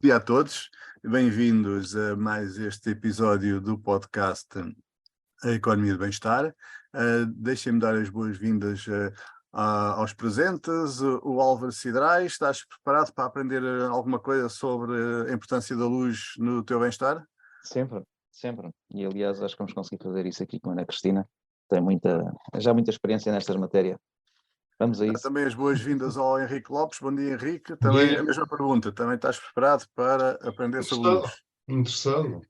Dia a todos, bem-vindos a mais este episódio do podcast A Economia do Bem-Estar. Deixem-me dar as boas-vindas aos presentes. O Álvaro Cidrais, estás preparado para aprender alguma coisa sobre a importância da luz no teu bem-estar? Sempre, sempre. E aliás, acho que vamos conseguir fazer isso aqui com a Ana Cristina. Tem já muita experiência nestas matérias. Vamos a isso. Também as boas-vindas ao Henrique Lopes. Bom dia, Henrique. Também a mesma pergunta. Também estás preparado para aprender sobre luz? Interessado.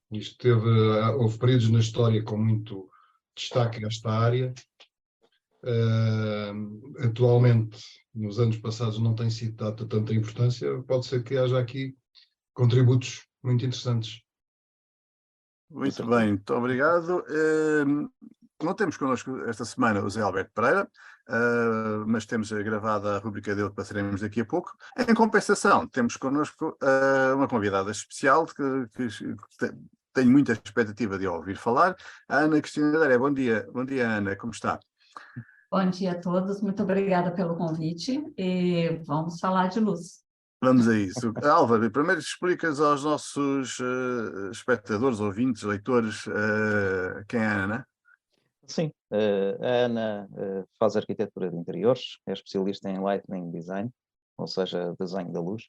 Houve períodos na história com muito destaque nesta área. Atualmente, nos anos passados, não tem sido dada tanta importância. Pode ser que haja aqui contributos muito interessantes. Muito bem, muito obrigado. Não temos connosco esta semana o Zé Alberto Pereira, mas temos gravada a rubrica dele que passaremos daqui a pouco. Em compensação, temos connosco uma convidada especial que tenho muita expectativa de ouvir falar, a Ana Cristina Daré. Bom dia, Ana, como está? Bom dia a todos, muito obrigada pelo convite e vamos falar de luz. Vamos a isso. Álvaro, primeiro explicas aos nossos espectadores, ouvintes, leitores, quem é a Ana? Sim, a Ana faz arquitetura de interiores, é especialista em Lighting Design, ou seja, desenho da luz.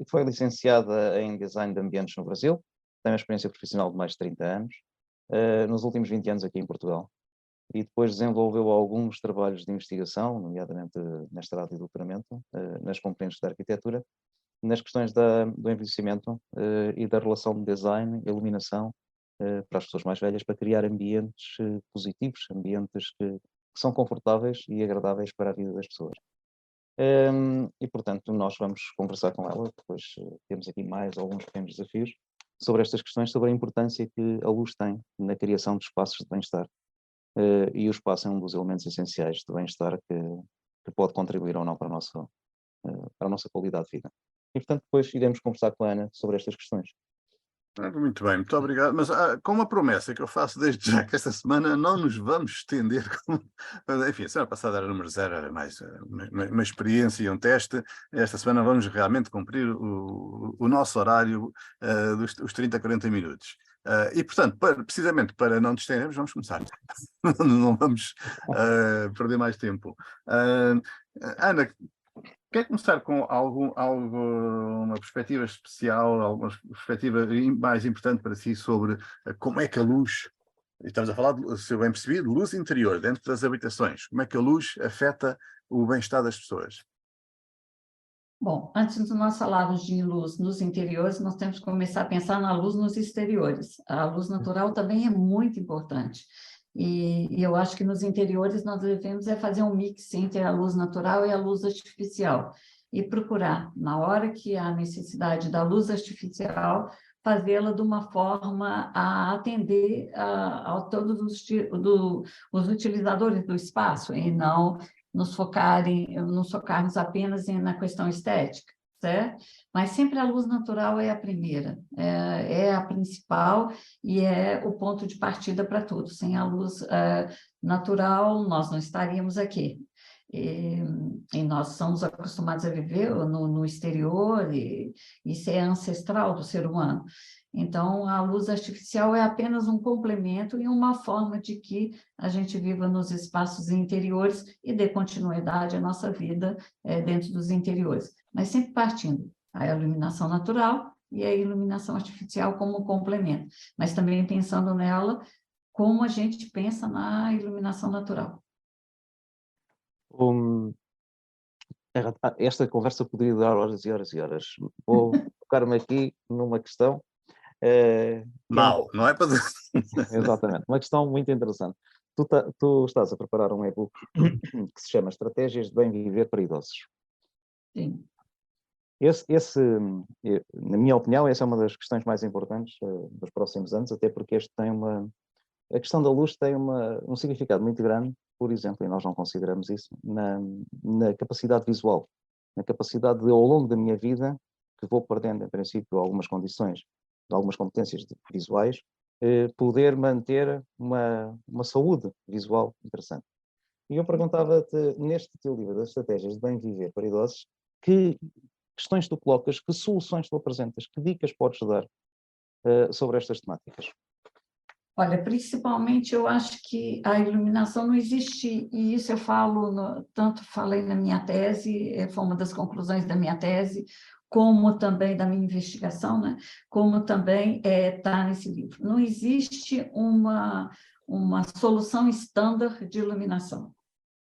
Foi licenciada em Design de Ambientes no Brasil, tem uma experiência profissional de mais de 30 anos, nos últimos 20 anos aqui em Portugal. E depois desenvolveu alguns trabalhos de investigação, nomeadamente mestrado e doutoramento, nas componentes da arquitetura, nas questões do envelhecimento e da relação de design, iluminação, para as pessoas mais velhas, para criar ambientes positivos, ambientes que são confortáveis e agradáveis para a vida das pessoas. E, portanto, nós vamos conversar com ela, depois temos aqui mais alguns pequenos desafios sobre estas questões, sobre a importância que a luz tem na criação de espaços de bem-estar. E o espaço é um dos elementos essenciais de bem-estar que pode contribuir ou não para a nossa qualidade de vida. E, portanto, depois iremos conversar com a Ana sobre estas questões. Muito bem, muito obrigado. Mas com uma promessa que eu faço desde já, que esta semana não nos vamos estender. Enfim, a semana passada era número 0, era mais uma experiência e um teste. Esta semana vamos realmente cumprir o nosso horário dos 30 a 40 minutos. E, portanto, precisamente para não nos estendermos, vamos começar. Não vamos perder mais tempo. Ana, quer começar com uma perspectiva especial, alguma perspectiva mais importante para si sobre como é que a luz, estamos a falar, se eu bem percebi, de luz interior, dentro das habitações, como é que a luz afeta o bem-estar das pessoas? Bom, antes de nós falarmos de luz nos interiores, nós temos que começar a pensar na luz nos exteriores. A luz natural também é muito importante. E eu acho que nos interiores nós devemos fazer um mix entre a luz natural e a luz artificial. E procurar, na hora que há necessidade da luz artificial, fazê-la de uma forma a atender a todos os utilizadores do espaço, e não nos focarmos apenas na questão estética, certo? Mas sempre a luz natural é a primeira, é a principal e é o ponto de partida para tudo. Sem a luz natural, nós não estaríamos aqui. E nós somos acostumados a viver no exterior, e isso é ancestral do ser humano. Então, a luz artificial é apenas um complemento e uma forma de que a gente viva nos espaços interiores e dê continuidade à nossa vida dentro dos interiores. Mas sempre partindo a iluminação natural e a iluminação artificial como um complemento, mas também pensando nela como a gente pensa na iluminação natural. Esta conversa poderia durar horas e horas e horas. Vou focar-me aqui numa questão. Não é para... Exatamente, uma questão muito interessante. Tu estás a preparar um e-book que se chama Estratégias de Bem Viver para Idosos. Sim. Na minha opinião, essa é uma das questões mais importantes dos próximos anos, até porque a questão da luz tem um significado muito grande, por exemplo, e nós não consideramos isso, na capacidade visual, na capacidade de, ao longo da minha vida, que vou perdendo, em princípio, algumas condições, algumas competências visuais, poder manter uma saúde visual interessante. E eu perguntava-te, neste teu livro das estratégias de bem viver para idosos, que questões tu colocas, que soluções tu apresentas, que dicas podes dar sobre estas temáticas? Olha, principalmente eu acho que a iluminação não existe, e isso eu falo, tanto falei na minha tese, foi uma das conclusões da minha tese, como também da minha investigação, né? Como também está nesse livro. Não existe uma solução estándar de iluminação.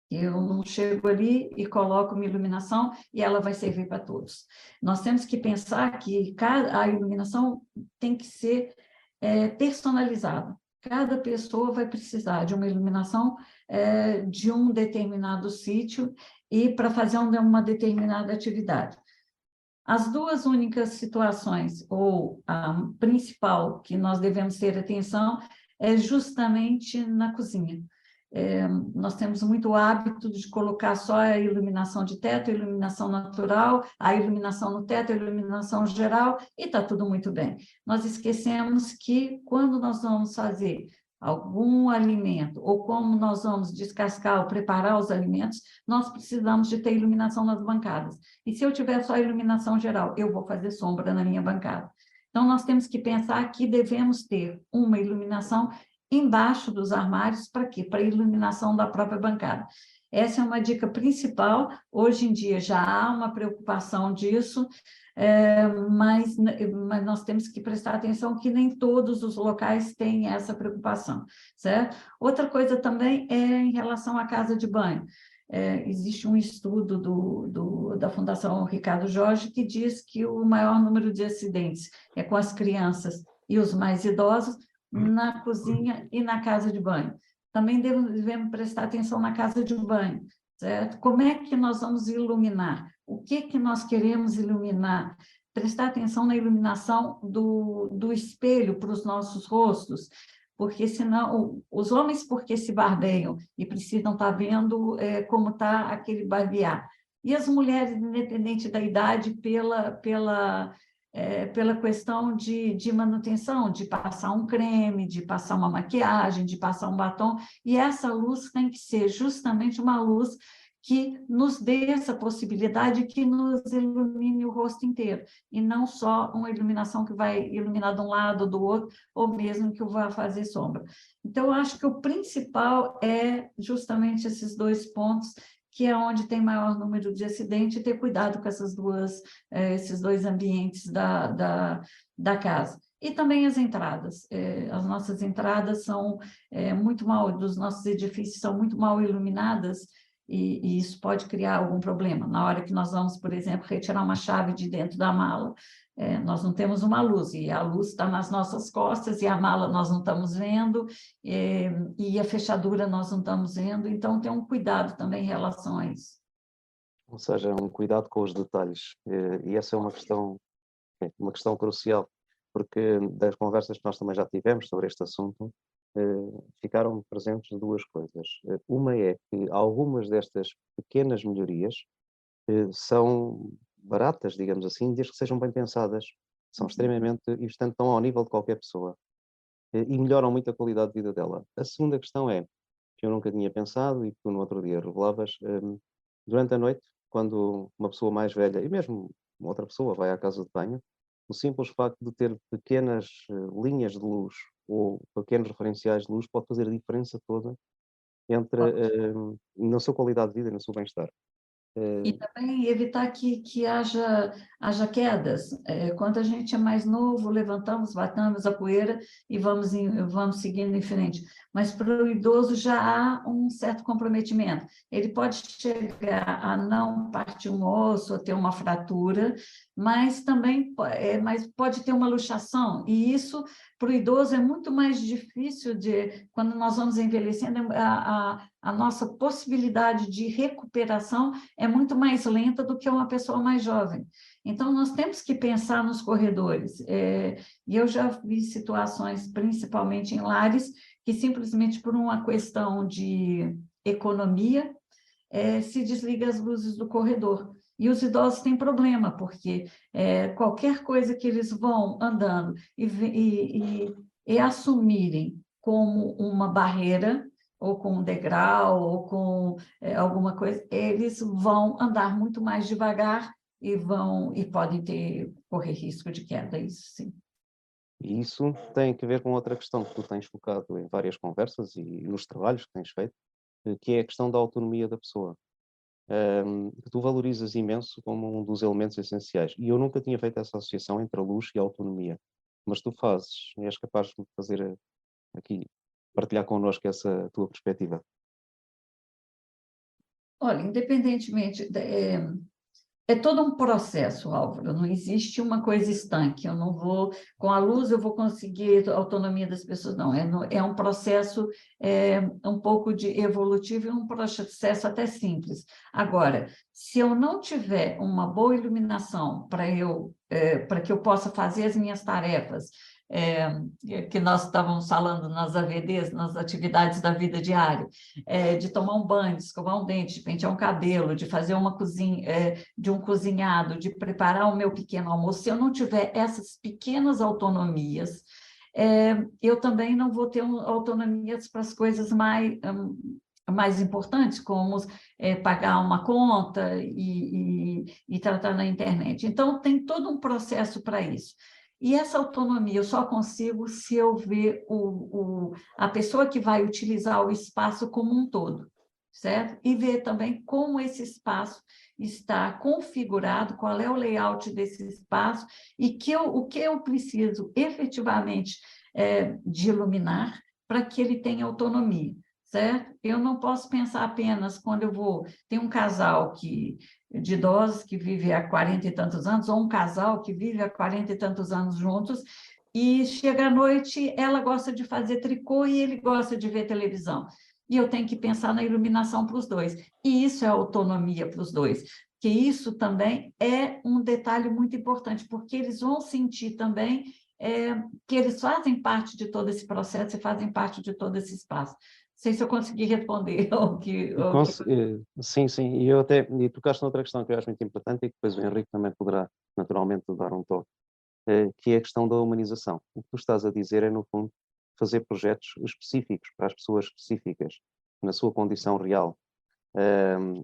Eu não chego ali e coloco uma iluminação e ela vai servir para todos. Nós temos que pensar que a iluminação tem que ser personalizada. Cada pessoa vai precisar de uma iluminação de um determinado sítio e para fazer uma determinada atividade. As duas únicas situações, ou a principal que nós devemos ter atenção, é justamente na cozinha. Nós temos muito hábito de colocar só a iluminação de teto, a iluminação natural, a iluminação no teto, a iluminação geral, e está tudo muito bem. Nós esquecemos que quando nós vamos fazer algum alimento, ou como nós vamos descascar ou preparar os alimentos, nós precisamos de ter iluminação nas bancadas. E se eu tiver só iluminação geral, eu vou fazer sombra na minha bancada. Então, nós temos que pensar que devemos ter uma iluminação embaixo dos armários, para quê? Para a iluminação da própria bancada. Essa é uma dica principal. Hoje em dia já há uma preocupação disso, mas nós temos que prestar atenção que nem todos os locais têm essa preocupação, certo? Outra coisa também é em relação à casa de banho. Existe um estudo da Fundação Ricardo Jorge que diz que o maior número de acidentes é com as crianças e os mais idosos na cozinha e na casa de banho. Também devemos prestar atenção na casa de banho, certo? Como é que nós vamos iluminar? O que nós queremos iluminar? Prestar atenção na iluminação do espelho para os nossos rostos, porque senão, os homens porque se barbeiam e precisam estar vendo como está aquele barbear. E as mulheres, independente da idade, pela questão de manutenção, de passar um creme, de passar uma maquiagem, de passar um batom, e essa luz tem que ser justamente uma luz que nos dê essa possibilidade, que nos ilumine o rosto inteiro, e não só uma iluminação que vai iluminar de um lado ou do outro, ou mesmo que vá fazer sombra. Então, eu acho que o principal é justamente esses dois pontos, que é onde tem maior número de acidentes, e ter cuidado com esses dois ambientes da casa. E também as entradas. As nossas entradas são muito mal, dos nossos edifícios são muito mal iluminadas, e isso pode criar algum problema. Na hora que nós vamos, por exemplo, retirar uma chave de dentro da mala, nós não temos uma luz, e a luz está nas nossas costas, e a mala nós não estamos vendo, e a fechadura nós não estamos vendo, então tem um cuidado também em relação a isso. Ou seja, um cuidado com os detalhes, e essa é uma questão crucial, porque das conversas que nós também já tivemos sobre este assunto, ficaram presentes duas coisas. Uma é que algumas destas pequenas melhorias são baratas, digamos assim, desde que sejam bem pensadas. São extremamente, e portanto estão ao nível de qualquer pessoa. E melhoram muito a qualidade de vida dela. A segunda questão é, que eu nunca tinha pensado e que tu no outro dia revelavas, durante a noite, quando uma pessoa mais velha, e mesmo uma outra pessoa vai à casa de banho, o simples facto de ter pequenas linhas de luz ou pequenos referenciais de luz pode fazer a diferença toda entre na sua qualidade de vida e no seu bem-estar. E também evitar que haja quedas. Quando a gente é mais novo, levantamos, batamos a poeira e vamos seguindo em frente. Mas para o idoso já há um certo comprometimento. Ele pode chegar a não partir um osso, ou ter uma fratura, mas também pode ter uma luxação. E isso, para o idoso, é muito mais difícil quando nós vamos envelhecendo, a nossa possibilidade de recuperação é muito mais lenta do que uma pessoa mais jovem. Então, nós temos que pensar nos corredores. E eu já vi situações, principalmente em lares, que simplesmente por uma questão de economia, se desliga as luzes do corredor. E os idosos têm problema, porque qualquer coisa que eles vão andando e assumirem como uma barreira, ou com um degrau, ou com alguma coisa, eles vão andar muito mais devagar e podem correr risco de queda, isso sim. E isso tem que ver com outra questão que tu tens focado em várias conversas e nos trabalhos que tens feito, que é a questão da autonomia da pessoa, que tu valorizas imenso como um dos elementos essenciais. E eu nunca tinha feito essa associação entre a luz e a autonomia, mas tu fazes, és capaz de me fazer aqui, partilhar connosco essa tua perspectiva. Olha, independentemente, é todo um processo, Álvaro, não existe uma coisa estanque, eu não vou, com a luz eu vou conseguir a autonomia das pessoas, não, é um processo um pouco de evolutivo e um processo até simples. Agora, se eu não tiver uma boa iluminação para que eu possa fazer as minhas tarefas, que nós estávamos falando nas AVDs, nas atividades da vida diária, de tomar um banho, de escovar um dente, de pentear um cabelo, de fazer uma cozinha, de um cozinhado, de preparar o meu pequeno almoço, se eu não tiver essas pequenas autonomias, eu também não vou ter autonomias para as coisas mais importantes, como pagar uma conta e tratar na internet. Então, tem todo um processo para isso. E essa autonomia eu só consigo se eu ver a pessoa que vai utilizar o espaço como um todo, certo? E ver também como esse espaço está configurado, qual é o layout desse espaço e o que eu preciso efetivamente de iluminar para que ele tenha autonomia, certo? Eu não posso pensar apenas quando tem um casal de idosos que vive há 40 e tantos anos, ou um casal que vive há 40 e tantos anos juntos, e chega à noite, ela gosta de fazer tricô e ele gosta de ver televisão. E eu tenho que pensar na iluminação para os dois. E isso é autonomia para os dois. Que isso também é um detalhe muito importante, porque eles vão sentir também que eles fazem parte de todo esse processo e fazem parte de todo esse espaço. Não sei se eu consegui responder ao que... Sim, sim, e tocaste noutra questão que eu acho muito importante e que depois o Henrique também poderá naturalmente dar um toque, que é a questão da humanização. O que tu estás a dizer é, no fundo, fazer projetos específicos para as pessoas específicas, na sua condição real.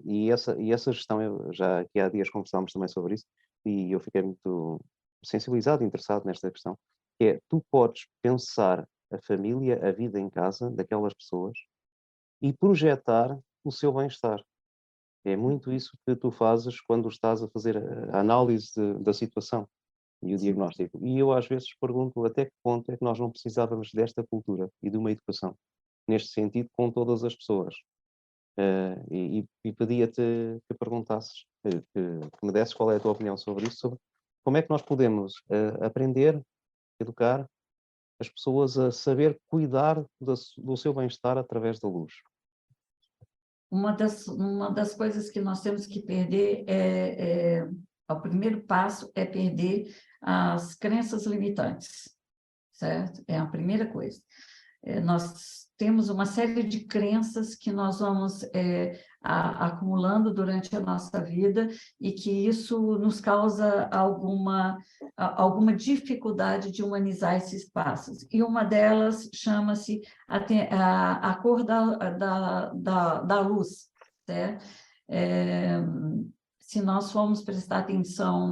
E essa gestão, já aqui há dias conversámos também sobre isso, e eu fiquei muito sensibilizado e interessado nesta questão, que é, tu podes pensar a família, a vida em casa daquelas pessoas e projetar o seu bem-estar. É muito isso que tu fazes quando estás a fazer a análise da situação e o diagnóstico. E eu às vezes pergunto até que ponto é que nós não precisávamos desta cultura e de uma educação, neste sentido, com todas as pessoas. E pedia-te que perguntasses, que me desses qual é a tua opinião sobre isso, sobre como é que nós podemos aprender, educar as pessoas a saber cuidar do seu bem-estar através da luz. Uma das coisas que nós temos que perder o primeiro passo é perder as crenças limitantes, certo? É a primeira coisa. Nós temos uma série de crenças que nós vamos acumulando durante a nossa vida e que isso nos causa alguma dificuldade de humanizar esses espaços. E uma delas chama-se a cor da luz, certo? Se nós formos prestar atenção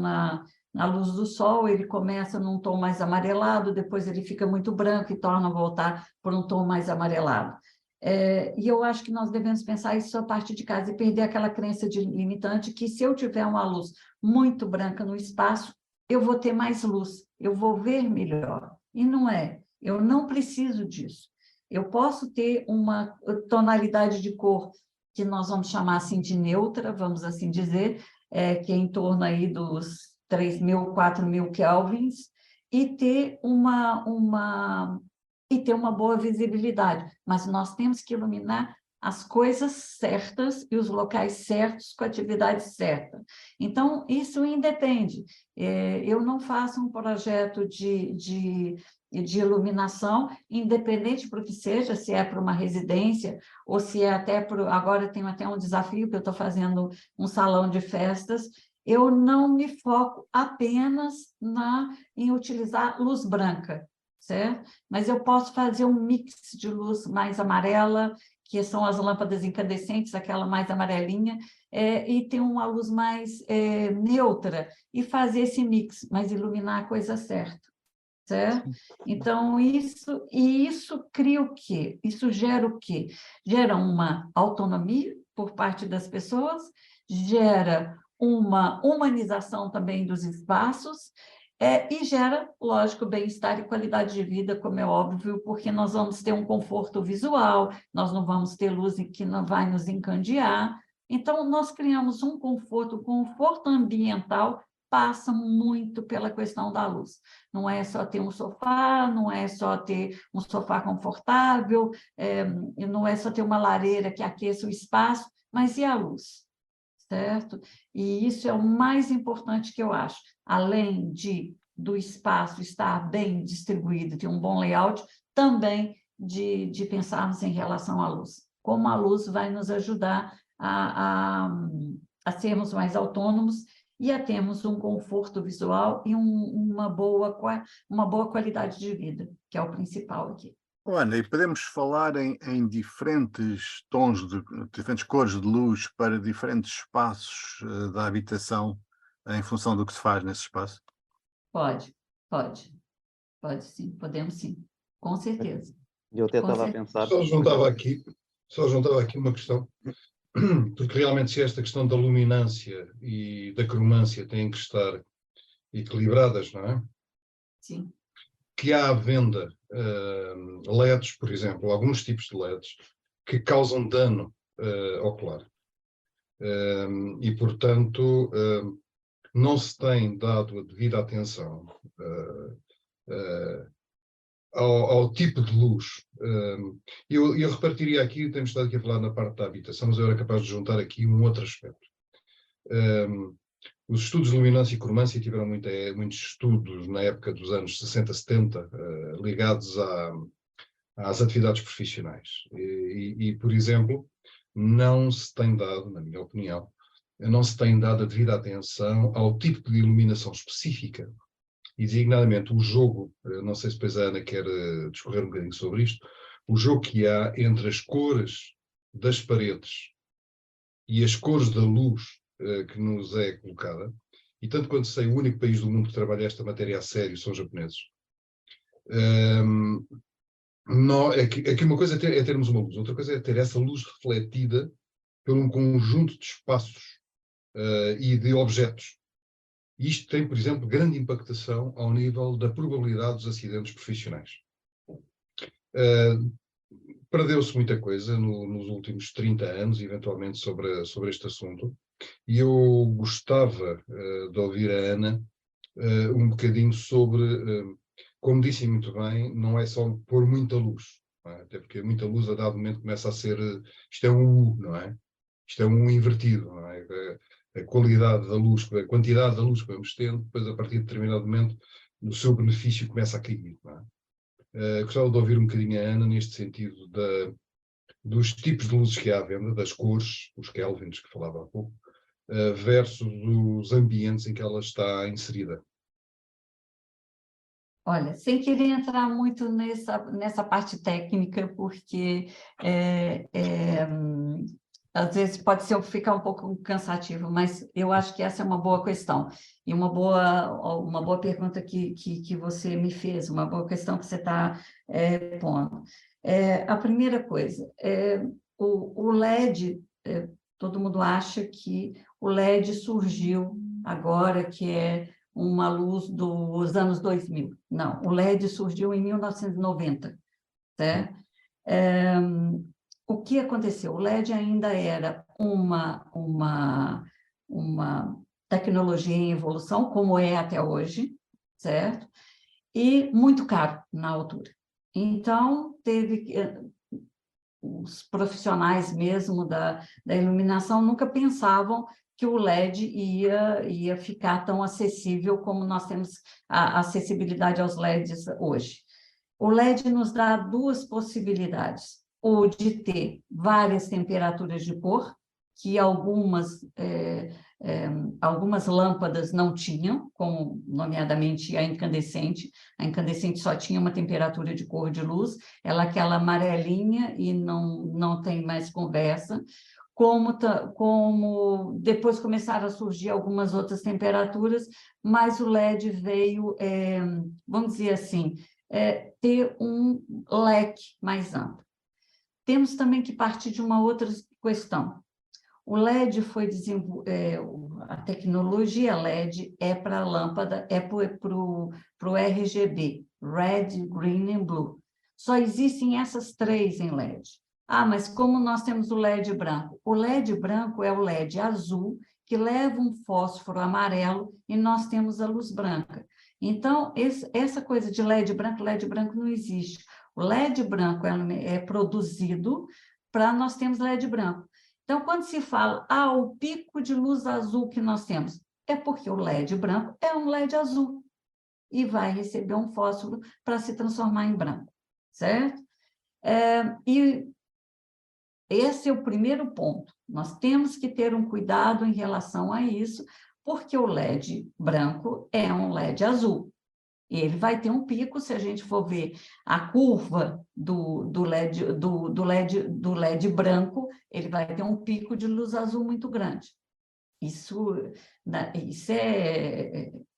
na luz do sol, ele começa num tom mais amarelado, depois ele fica muito branco e torna a voltar por um tom mais amarelado. E eu acho que nós devemos pensar isso a partir de casa e perder aquela crença limitante que se eu tiver uma luz muito branca no espaço, eu vou ter mais luz, eu vou ver melhor. E não é, eu não preciso disso. Eu posso ter uma tonalidade de cor que nós vamos chamar assim de neutra, vamos assim dizer, que é em torno aí dos 3.000, 4.000 kelvins, e ter uma boa visibilidade. Mas nós temos que iluminar as coisas certas e os locais certos com a atividade certa. Então, isso independe. Eu não faço um projeto de iluminação, independente para o que seja, se é para uma residência, ou se é até para... Agora tenho até um desafio, que eu estou fazendo um salão de festas. Eu não me foco apenas em utilizar luz branca, certo? Mas eu posso fazer um mix de luz mais amarela, que são as lâmpadas incandescentes, aquela mais amarelinha, e ter uma luz mais neutra, e fazer esse mix, mas iluminar a coisa certa, certo? Então, isso cria o quê? Isso gera o quê? Gera uma autonomia por parte das pessoas, gera uma humanização também dos espaços, e gera, lógico, bem-estar e qualidade de vida, como é óbvio, porque nós vamos ter um conforto visual, nós não vamos ter luz que não vai nos encandear. Então, nós criamos um conforto, o conforto ambiental passa muito pela questão da luz. Não é só ter um sofá, não é só ter um sofá confortável, não é só ter uma lareira que aqueça o espaço, mas e a luz? Certo? E isso é o mais importante que eu acho. Além do espaço estar bem distribuído, ter um bom layout, também de pensarmos em relação à luz. Como a luz vai nos ajudar a sermos mais autônomos e a termos um conforto visual e uma boa qualidade de vida, que é o principal aqui. Ana, e podemos falar em diferentes tons, diferentes cores de luz para diferentes espaços da habitação, em função do que se faz nesse espaço? Pode sim, podemos sim, com certeza. Eu até estava a pensar... Só juntava aqui uma questão, porque realmente se esta questão da luminância e da cromância têm que estar equilibradas, não é? Sim. Que há à venda LEDs, por exemplo, alguns tipos de LEDs, que causam dano ocular. E, portanto, não se tem dado a devida atenção ao tipo de luz. Eu repartiria aqui, temos estado aqui a falar na parte da habitação, mas eu era capaz de juntar aqui um outro aspecto. Os estudos de luminância e cromância tiveram muitos estudos na época dos anos 60, 70, ligados às atividades profissionais. E, por exemplo, não se tem dado, na minha opinião, não se tem dado a devida atenção ao tipo de iluminação específica. E, designadamente, o jogo, não sei se depois a Ana quer discorrer um bocadinho sobre isto, o jogo que há entre as cores das paredes e as cores da luz que nos é colocada, e tanto quanto sei, o único país do mundo que trabalha esta matéria a sério são os japoneses. Aqui uma coisa é termos uma luz, outra coisa é ter essa luz refletida por um conjunto de espaços e de objetos. Isto tem, por exemplo, grande impactação ao nível da probabilidade dos acidentes profissionais. Perdeu-se muita coisa nos últimos 30 anos, eventualmente, sobre este assunto, e eu gostava de ouvir a Ana um bocadinho sobre, como disse muito bem, não é só pôr muita luz, não é? Até porque muita luz a dado momento começa a ser, isto é um U, não é? Isto é um U invertido, não é? A qualidade da luz, a quantidade da luz que vamos tendo, depois a partir de determinado momento, o seu benefício começa a cair, não é? Gostava de ouvir um bocadinho a Ana neste sentido dos tipos de luzes que há à venda, das cores, os Kelvins que falava há pouco, versus os ambientes em que ela está inserida. Olha, sem querer entrar muito nessa parte técnica, porque às vezes pode ficar um pouco cansativo, mas eu acho que essa é uma boa questão, e uma boa pergunta que você me fez, uma boa questão que você está pondo. A primeira coisa, o LED, todo mundo acha que o LED surgiu agora, que é uma luz dos anos 2000. Não, o LED surgiu em 1990, certo? O que aconteceu? O LED ainda era uma tecnologia em evolução, como é até hoje, certo? E muito caro na altura. Então, os profissionais mesmo da iluminação nunca pensavam que o LED ia ficar tão acessível como nós temos a acessibilidade aos LEDs hoje. O LED nos dá duas possibilidades, ou de ter várias temperaturas de cor, que algumas lâmpadas não tinham, como, nomeadamente, a incandescente. A incandescente só tinha uma temperatura de cor de luz, ela é aquela amarelinha e não tem mais conversa. Como depois começaram a surgir algumas outras temperaturas, mas o LED veio, vamos dizer assim, ter um leque mais amplo. Temos também que partir de uma outra questão. O LED foi desenvolvido, a tecnologia LED é para a lâmpada, é para o RGB, Red, Green and Blue. Só existem essas 3 em LED. Ah, mas como nós temos o LED branco? O LED branco é o LED azul, que leva um fósforo amarelo, e nós temos a luz branca. Então, essa coisa de LED branco não existe. O LED branco é produzido para nós termos LED branco. Então, quando se fala, o pico de luz azul que nós temos, é porque o LED branco é um LED azul e vai receber um fósforo para se transformar em branco, certo? E esse é o primeiro ponto. Nós temos que ter um cuidado em relação a isso, porque o LED branco é um LED azul. E ele vai ter um pico, se a gente for ver a curva do LED branco, ele vai ter um pico de luz azul muito grande. Isso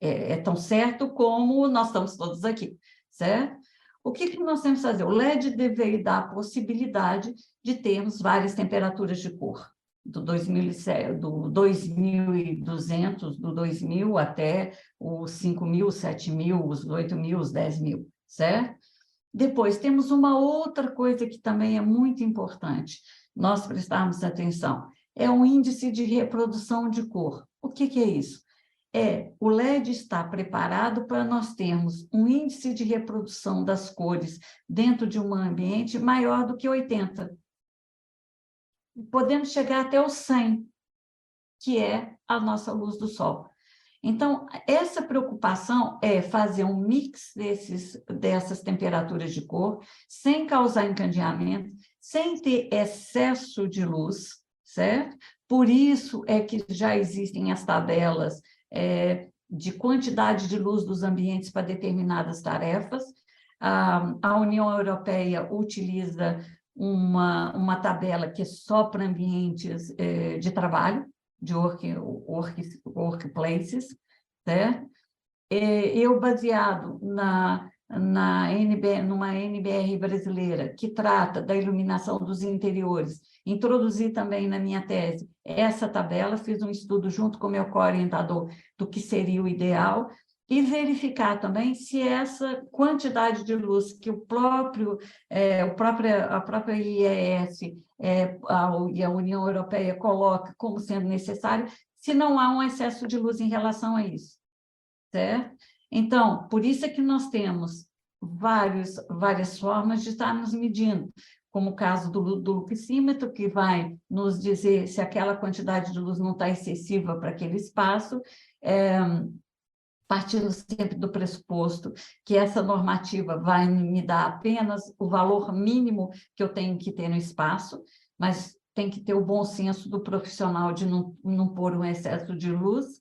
é tão certo como nós estamos todos aqui, certo? O que nós temos que fazer? O LED veio dar a possibilidade de termos várias temperaturas de cor, do 2.200, do 2.000 até os 5.000, 7.000, os 8.000, os 10.000, certo? Depois, temos uma outra coisa que também é muito importante nós prestarmos atenção, é o índice de reprodução de cor. O que é isso? O LED está preparado para nós termos um índice de reprodução das cores dentro de um ambiente maior do que 80. Podemos chegar até o 100, que é a nossa luz do sol. Então, essa preocupação é fazer um mix dessas temperaturas de cor, sem causar encandeamento, sem ter excesso de luz, certo? Por isso é que já existem as tabelas de quantidade de luz dos ambientes para determinadas tarefas. A União Europeia utiliza uma tabela que é só para ambientes de trabalho, de workplaces, certo? Eu, baseado numa NBR brasileira, que trata da iluminação dos interiores, introduzi também na minha tese essa tabela, fiz um estudo junto com o meu co-orientador do que seria o ideal, e verificar também se essa quantidade de luz que a própria IES e a União Europeia coloca como sendo necessária, se não há um excesso de luz em relação a isso, certo? Então, por isso é que nós temos várias formas de estarmos medindo, como o caso do luxímetro, que vai nos dizer se aquela quantidade de luz não está excessiva para aquele espaço, partindo sempre do pressuposto que essa normativa vai me dar apenas o valor mínimo que eu tenho que ter no espaço, mas tem que ter o bom senso do profissional de não pôr um excesso de luz.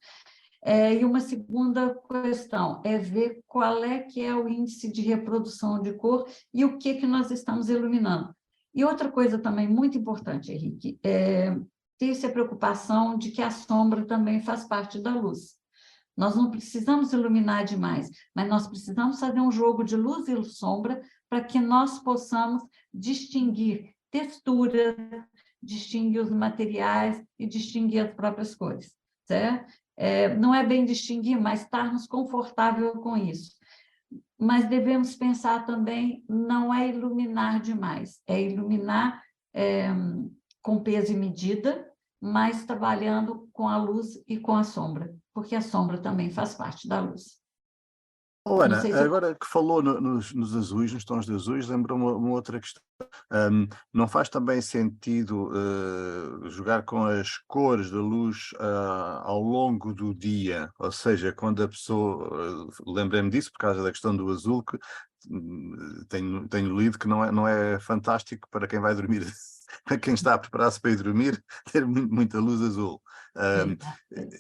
E uma segunda questão é ver qual é que é o índice de reprodução de cor e o que nós estamos iluminando. E outra coisa também muito importante, Henrique, é ter essa preocupação de que a sombra também faz parte da luz. Nós não precisamos iluminar demais, mas nós precisamos fazer um jogo de luz e sombra para que nós possamos distinguir textura, distinguir os materiais e distinguir as próprias cores, certo? Não é bem distinguir, mas estarmos confortável com isso. Mas devemos pensar também, não é iluminar demais, é iluminar com peso e medida, mas trabalhando com a luz e com a sombra, porque a sombra também faz parte da luz. Ana, agora que falou nos azuis, nos tons de azuis, lembra-me uma outra questão. Não faz também sentido jogar com as cores da luz ao longo do dia? Ou seja, quando a pessoa... lembrei-me disso por causa da questão do azul, que tenho lido que não é fantástico para quem vai dormir para quem está a preparar-se para ir dormir, ter muita luz azul.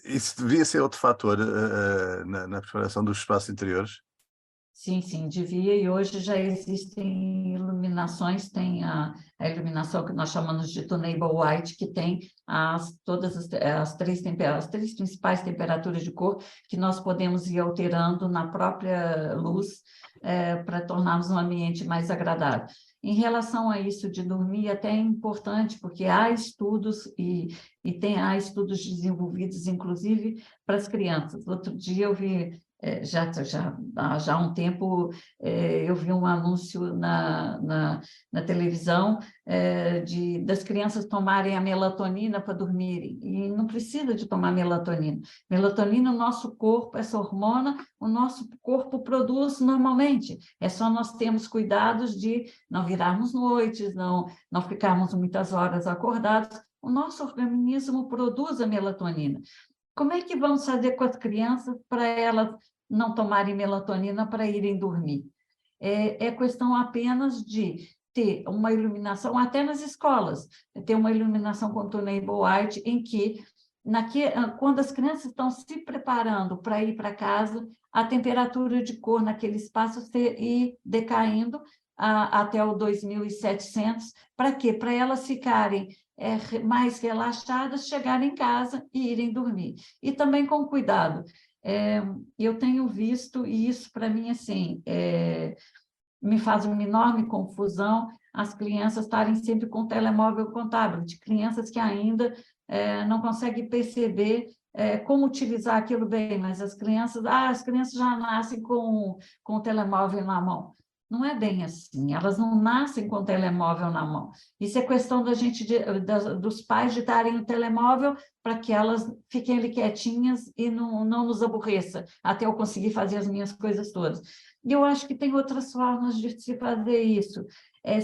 Isso devia ser outro fator na preparação dos espaços interiores? Sim, sim, devia, e hoje já existem iluminações, tem a iluminação que nós chamamos de Tunable White, que tem todas as três principais temperaturas de cor, que nós podemos ir alterando na própria luz, para tornarmos um ambiente mais agradável. Em relação a isso de dormir, até é importante, porque há estudos, há estudos desenvolvidos, inclusive, para as crianças. Outro dia eu vi... Já há um tempo eu vi um anúncio na televisão das crianças tomarem a melatonina para dormirem, e não precisa de tomar melatonina. Melatonina, o nosso corpo, essa hormona, o nosso corpo produz normalmente, é só nós termos cuidados de não virarmos noites, não ficarmos muitas horas acordados. O nosso organismo produz a melatonina. Como é que vamos fazer com as crianças para elas não tomarem melatonina para irem dormir? É questão apenas de ter uma iluminação, até nas escolas, ter uma iluminação com Tunable White, em que, quando as crianças estão se preparando para ir para casa, a temperatura de cor naquele espaço ir decaindo até o 2700. Para quê? Para elas ficarem mais relaxadas, chegarem em casa e irem dormir. E também com cuidado. Eu tenho visto, e isso para mim, assim, me faz uma enorme confusão, as crianças estarem sempre com telemóvel, com tablet, crianças que ainda não conseguem perceber como utilizar aquilo bem, mas as crianças já nascem com o telemóvel na mão. Não é bem assim, elas não nascem com o telemóvel na mão. Isso é questão dos pais de darem o telemóvel para que elas fiquem ali quietinhas e não nos aborreça, até eu conseguir fazer as minhas coisas todas. E eu acho que tem outras formas de se fazer isso.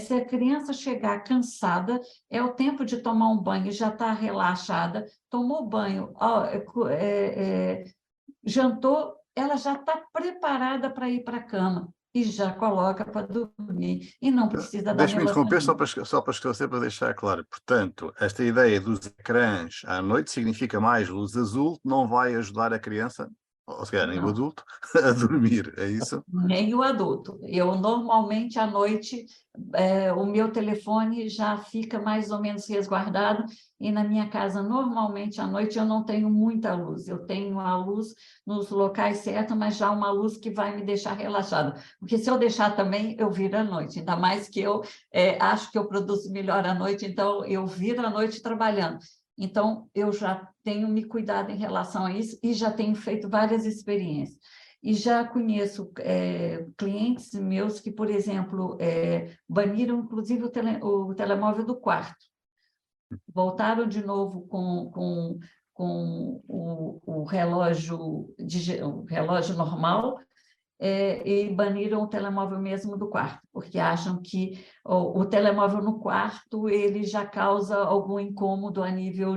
Se a criança chegar cansada, é o tempo de tomar um banho, já está relaxada, tomou banho, jantou, ela já está preparada para ir para a cama. E já coloca para dormir, e não precisa da Deixe-me interromper melatonina. só para esclarecer, para deixar claro. Portanto, esta ideia dos ecrãs à noite significa mais luz azul, não vai ajudar a criança, ou se calhar nem o Não. adulto, a dormir, é isso? Nem o adulto. Eu, normalmente, à noite, o meu telefone já fica mais ou menos resguardado, e na minha casa, normalmente, à noite, eu não tenho muita luz. Eu tenho a luz nos locais certos, mas já uma luz que vai me deixar relaxada. Porque se eu deixar também, eu viro à noite. Ainda mais que eu acho que eu produzo melhor à noite, então eu viro à noite trabalhando. Então, eu já tenho me cuidado em relação a isso e já tenho feito várias experiências. E já conheço clientes meus que, por exemplo, baniram, inclusive, o telemóvel do quarto. Voltaram de novo com o relógio normal, e baniram o telemóvel mesmo do quarto, porque acham que o telemóvel no quarto ele já causa algum incômodo a nível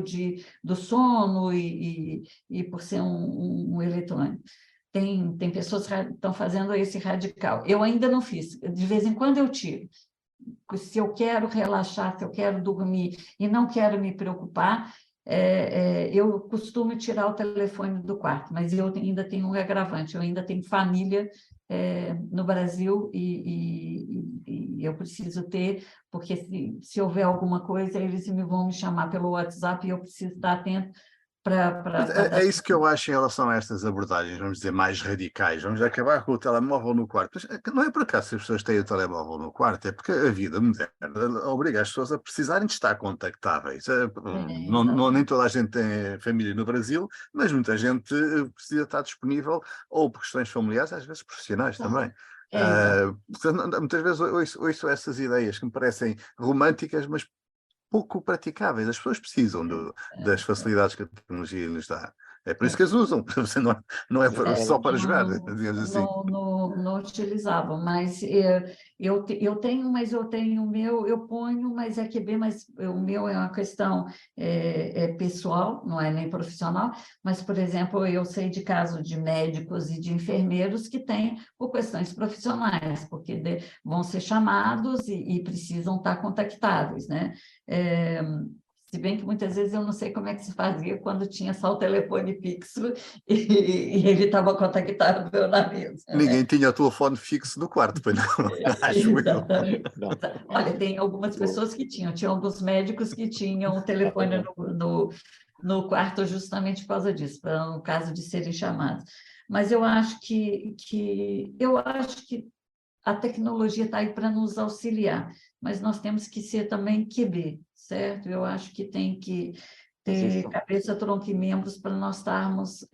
do sono e por ser um eletrônico. Tem pessoas que estão fazendo esse radical. Eu ainda não fiz, de vez em quando eu tiro. Se eu quero relaxar, se eu quero dormir e não quero me preocupar, eu costumo tirar o telefone do quarto, mas eu ainda tenho um agravante, eu ainda tenho família no Brasil e eu preciso ter, porque se houver alguma coisa, eles vão me chamar pelo WhatsApp e eu preciso estar atento para É isso que eu acho em relação a estas abordagens, vamos dizer, mais radicais. Vamos acabar com o telemóvel no quarto. Mas não é por acaso que as pessoas têm o telemóvel no quarto, é porque a vida moderna obriga as pessoas a precisarem de estar contactáveis. Nem toda a gente tem família no Brasil, mas muita gente precisa estar disponível, ou por questões familiares, às vezes profissionais também. Portanto, muitas vezes ouço essas ideias que me parecem românticas, mas pouco praticáveis. As pessoas precisam das facilidades que a tecnologia lhes dá. É por isso que as usam. Não é só para jogar, não, digamos assim. não utilizavam, mas eu tenho o meu, eu ponho, mas é que bem, mas o meu é uma questão pessoal, não é nem profissional, mas, por exemplo, eu sei de casos de médicos e de enfermeiros que têm por questões profissionais, porque vão ser chamados e precisam estar contactáveis, né? Se bem que muitas vezes eu não sei como é que se fazia quando tinha só o telefone fixo e ele estava contactável na mesa, né? Ninguém tinha o telefone fixo no quarto, pois não, acho eu. Exatamente. Olha, tem algumas pessoas que tinham alguns médicos que tinham o telefone no quarto justamente por causa disso, para no caso de serem chamados. Mas eu acho que a tecnologia está aí para nos auxiliar, mas nós temos que ser também QB, certo? Eu acho que tem que ter cabeça, tronco e membros para nós estarmos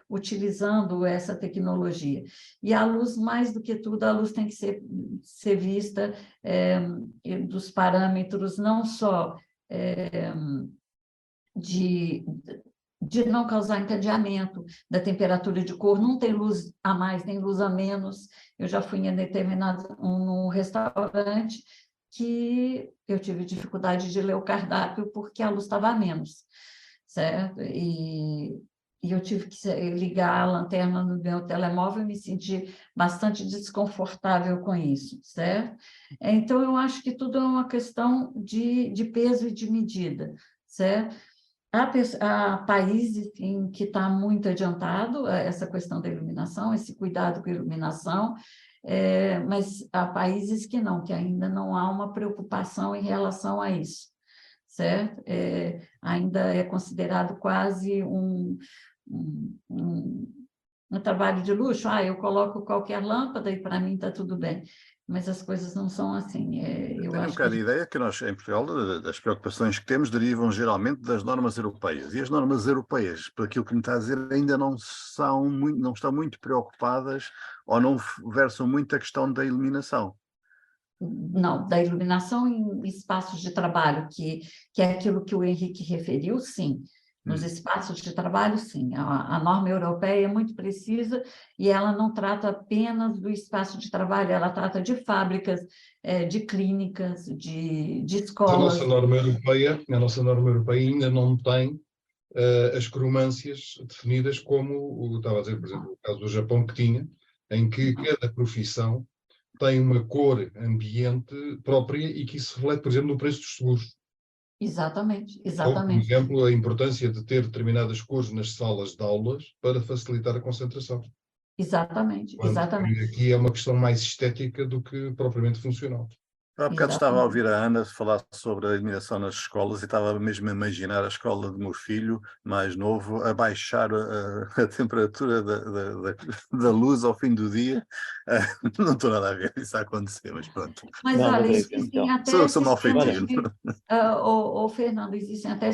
utilizando essa tecnologia. E a luz, mais do que tudo, a luz tem que ser vista dos parâmetros não só de não causar encadeamento da temperatura de cor, não tem luz a mais, nem luz a menos. Eu já fui em num restaurante que eu tive dificuldade de ler o cardápio porque a luz estava a menos, certo? E eu tive que ligar a lanterna no meu telemóvel e me senti bastante desconfortável com isso, certo? Então, eu acho que tudo é uma questão de peso e de medida, certo? Há países em que está muito adiantado essa questão da iluminação, esse cuidado com a iluminação, mas há países que não, que ainda não há uma preocupação em relação a isso, certo? Ainda é considerado quase um trabalho de luxo. Eu coloco qualquer lâmpada e para mim está tudo bem. Mas as coisas não são assim. Eu Tenho um acho bocado que a ideia que nós, em Portugal, das preocupações que temos derivam geralmente das normas europeias. E as normas europeias, por aquilo que me está a dizer, ainda não estão muito preocupadas ou não versam muito a questão da iluminação. não, da iluminação em espaços de trabalho, que é aquilo que o Henrique referiu, sim. Nos espaços de trabalho, sim. A norma europeia é muito precisa e ela não trata apenas do espaço de trabalho, ela trata de fábricas, de clínicas, de A escolas. nossa norma europeia ainda não tem as cromâncias definidas como, estava a dizer, por exemplo, o caso do Japão que tinha, em que cada profissão tem uma cor ambiente própria e que isso reflete, por exemplo, no preço dos seguros. Exatamente, Ou, por exatamente. exemplo, a importância de ter determinadas cores nas salas de aulas para facilitar a concentração. Exatamente, Quando exatamente. aqui é uma questão mais estética do que propriamente funcional. Há bocado estava a ouvir a Ana falar sobre a iluminação nas escolas e estava mesmo a imaginar a escola do meu filho mais novo a baixar a temperatura da luz ao fim do dia. Não estou nada a ver isso a acontecer, mas pronto. Mas Não, olha, mas é isso, existem então. até Sou mal sistemas feitio. de... Fernando, existem até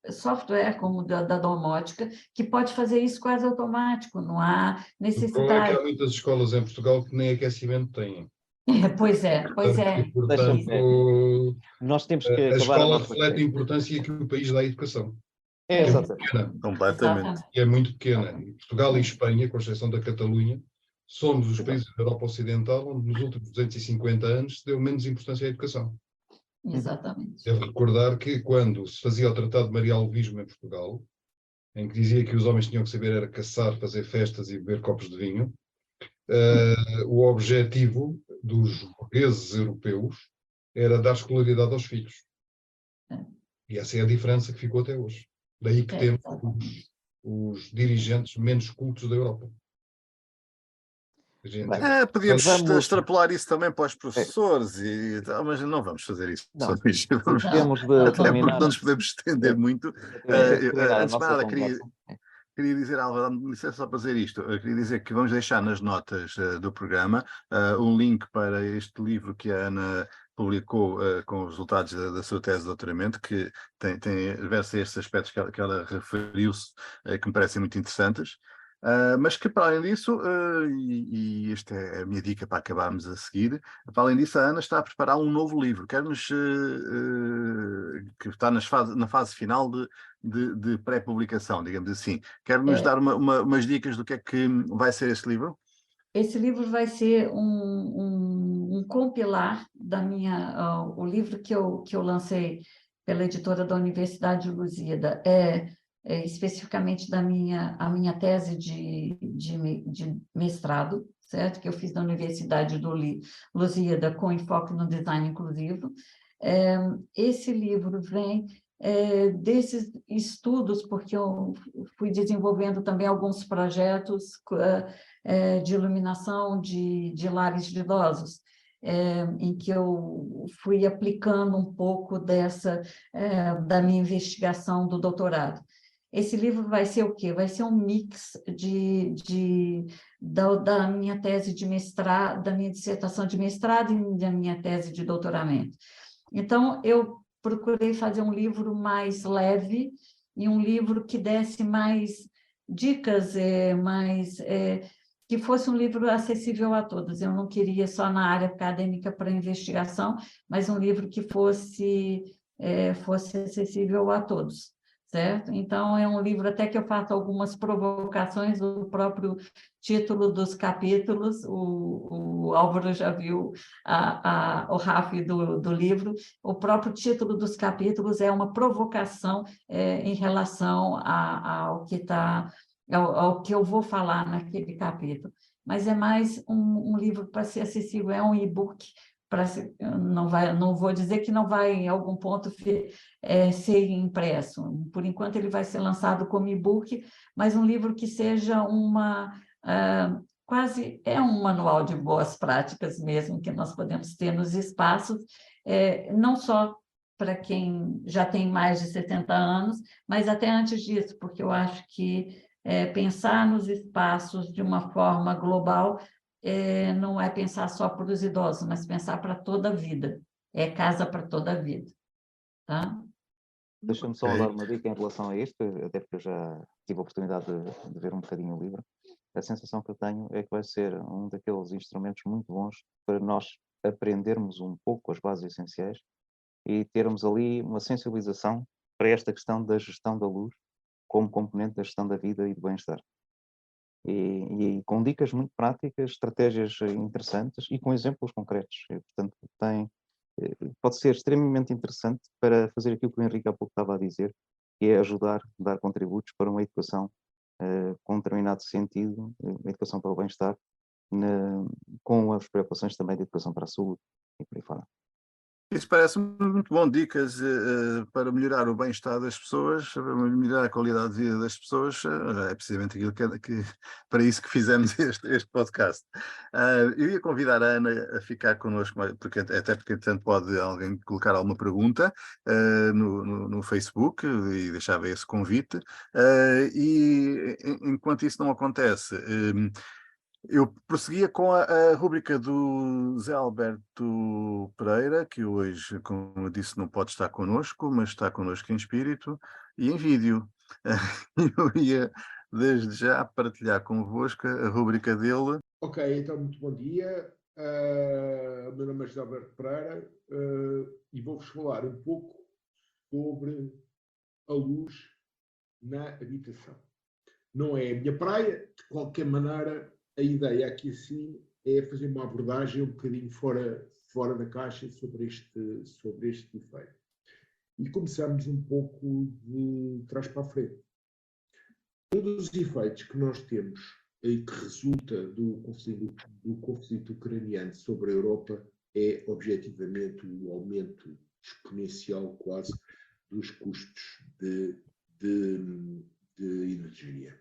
software como da domótica que pode fazer isso quase automático, não há O problema é que necessidade. há muitas escolas em Portugal que nem aquecimento têm. Pois é, pois é. E, portanto, Nós temos que a acabar a escola nossa reflete a conversa. importância que o país dá à educação. É, Que é muito exatamente. pequena. Completamente. E é muito pequena. E Portugal e Espanha, com exceção da Catalunha, somos os países da Europa Ocidental onde nos últimos 250 anos se deu menos importância à educação. Exatamente. Devo recordar que quando se fazia o Tratado de Maria Alvismo em Portugal, em que dizia que os homens tinham que saber era caçar, fazer festas e beber copos de vinho, o objetivo dos burgueses europeus era dar escolaridade aos filhos. E essa é a diferença que ficou até hoje. Daí que temos os dirigentes menos cultos da Europa. Podíamos Vamos- extrapolar isso também para os professores, mas não vamos fazer isso. Não, Hoje. temos de Até porque terminar. não nos podemos estender muito. Temos de terminar a Antes de nossa nada, conversa. queria dizer, Alva, dá-me licença só para dizer isto. Eu queria dizer que vamos deixar nas notas do programa um link para este livro que a Ana publicou com os resultados da sua tese de doutoramento, que versa estes aspectos que ela referiu-se, que me parecem muito interessantes. Mas que, para além disso, e esta é a minha dica para acabarmos a seguir, para além disso, a Ana está a preparar um novo livro. Quer-nos que está na fase final de pré-publicação, digamos assim. Quer-nos dar umas dicas do que é que vai ser esse livro? Esse livro vai ser um compilar o livro que eu lancei pela editora da Universidade de Lusíada, especificamente a minha tese de mestrado, certo? Que eu fiz na Universidade de Lusíada com enfoque no design inclusivo. Esse livro vem desses estudos, porque eu fui desenvolvendo também alguns projetos de iluminação de lares de idosos, em que eu fui aplicando um pouco da minha investigação do doutorado. Esse livro vai ser o quê? Vai ser um mix da minha tese de mestrado, da minha dissertação de mestrado e da minha tese de doutoramento. Então, eu procurei fazer um livro mais leve e um livro que desse mais dicas, que fosse um livro acessível a todos. Eu não queria só na área acadêmica para investigação, mas um livro que fosse acessível a todos, certo? Então, é um livro até que eu faço algumas provocações, o próprio título dos capítulos, o Álvaro já viu o RAF do livro, o próprio título dos capítulos é uma provocação em relação ao que eu vou falar naquele capítulo. Mas é mais um livro para ser acessível, é um e-book, não vou dizer que não vai, em algum ponto, ser impresso. Por enquanto, ele vai ser lançado como e-book, mas um livro que seja quase um manual de boas práticas mesmo, que nós podemos ter nos espaços, não só para quem já tem mais de 70 anos, mas até antes disso, porque eu acho que pensar nos espaços de uma forma global não é pensar só para os idosos, mas pensar para toda a vida. É casa para toda a vida. Tá? Deixa-me só dar uma dica em relação a isto, até porque eu já tive a oportunidade de ver um bocadinho o livro. A sensação que eu tenho é que vai ser um daqueles instrumentos muito bons para nós aprendermos um pouco as bases essenciais e termos ali uma sensibilização para esta questão da gestão da luz como componente da gestão da vida e do bem-estar. E com dicas muito práticas, estratégias interessantes e com exemplos concretos. E, portanto, pode ser extremamente interessante para fazer aquilo que o Henrique há pouco estava a dizer, que é ajudar, dar contributos para uma educação com um determinado sentido, uma educação para o bem-estar, com as preocupações também de educação para a saúde e por aí fora. Isso parece muito bom, dicas para melhorar o bem-estar das pessoas, para melhorar a qualidade de vida das pessoas, é precisamente aquilo para isso que fizemos este podcast. Eu ia convidar a Ana a ficar connosco, até porque, portanto, pode alguém colocar alguma pergunta no Facebook e deixava esse convite, e enquanto isso não acontece... eu prosseguia com a rúbrica do Zé Alberto Pereira, que hoje, como eu disse, não pode estar connosco, mas está connosco em espírito e em vídeo. Eu ia, desde já, partilhar convosco a rúbrica dele. Ok, então muito bom dia. O meu nome é José Alberto Pereira e vou-vos falar um pouco sobre a luz na habitação. Não é a minha praia, de qualquer maneira, a ideia aqui assim é fazer uma abordagem um bocadinho fora da caixa sobre este efeito. E começamos um pouco de trás para a frente. Um dos efeitos que nós temos e que resulta do conflito ucraniano sobre a Europa é, objetivamente, o aumento exponencial quase dos custos de energia.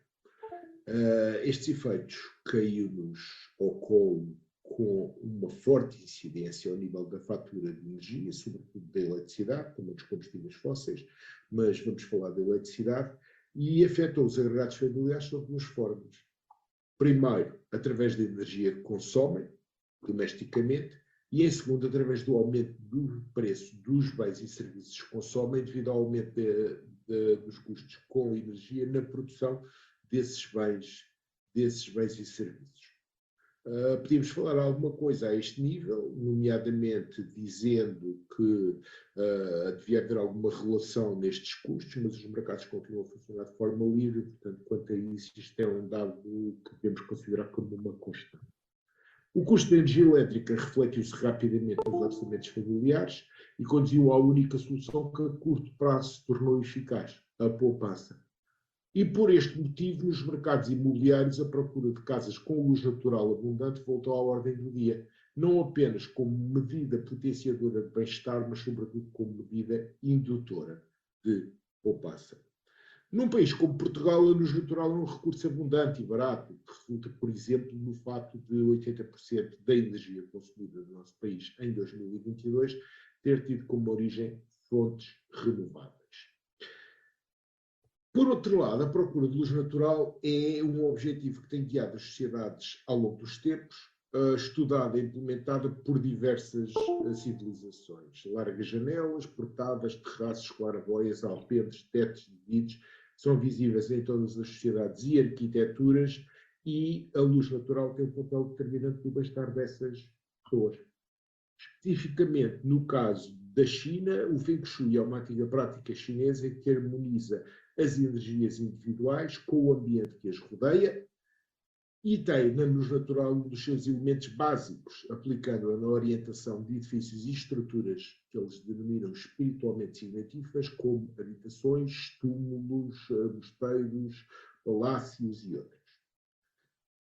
Estes efeitos caíram-nos ao colo com uma forte incidência ao nível da fatura de energia, sobretudo da eletricidade, também dos combustíveis fósseis, mas vamos falar da eletricidade, e afetou os agregados familiares sob duas formas. Primeiro, através da energia que consomem domesticamente, e em segundo, através do aumento do preço dos bens e serviços que consomem, devido ao aumento dos custos com energia na produção desses bens e serviços. Podíamos falar alguma coisa a este nível, nomeadamente dizendo que devia haver alguma relação nestes custos, mas os mercados continuam a funcionar de forma livre, portanto, quanto a isso, isto é um dado que devemos considerar como uma constante. O custo da energia elétrica refletiu-se rapidamente nos orçamentos familiares e conduziu à única solução que a curto prazo se tornou eficaz, a poupança. E por este motivo, nos mercados imobiliários, a procura de casas com luz natural abundante voltou à ordem do dia, não apenas como medida potenciadora de bem-estar, mas sobretudo como medida indutora de poupança. Num país como Portugal, a luz natural é um recurso abundante e barato, que resulta, por exemplo, no facto de 80% da energia consumida no nosso país em 2022 ter tido como origem fontes renováveis. Por outro lado, a procura de luz natural é um objetivo que tem guiado as sociedades ao longo dos tempos, estudada e implementada por diversas civilizações. Largas janelas, portadas, terraços, claraboias, alpendres, tetos de vidros são visíveis em todas as sociedades e arquiteturas, e a luz natural tem um papel determinante no bem-estar dessas pessoas. Especificamente, no caso da China, o Feng Shui é uma antiga prática chinesa que harmoniza as energias individuais com o ambiente que as rodeia e tem na luz natural um dos seus elementos básicos, aplicando-a na orientação de edifícios e estruturas que eles denominam espiritualmente significativas, como habitações, túmulos, mosteiros, palácios e outros.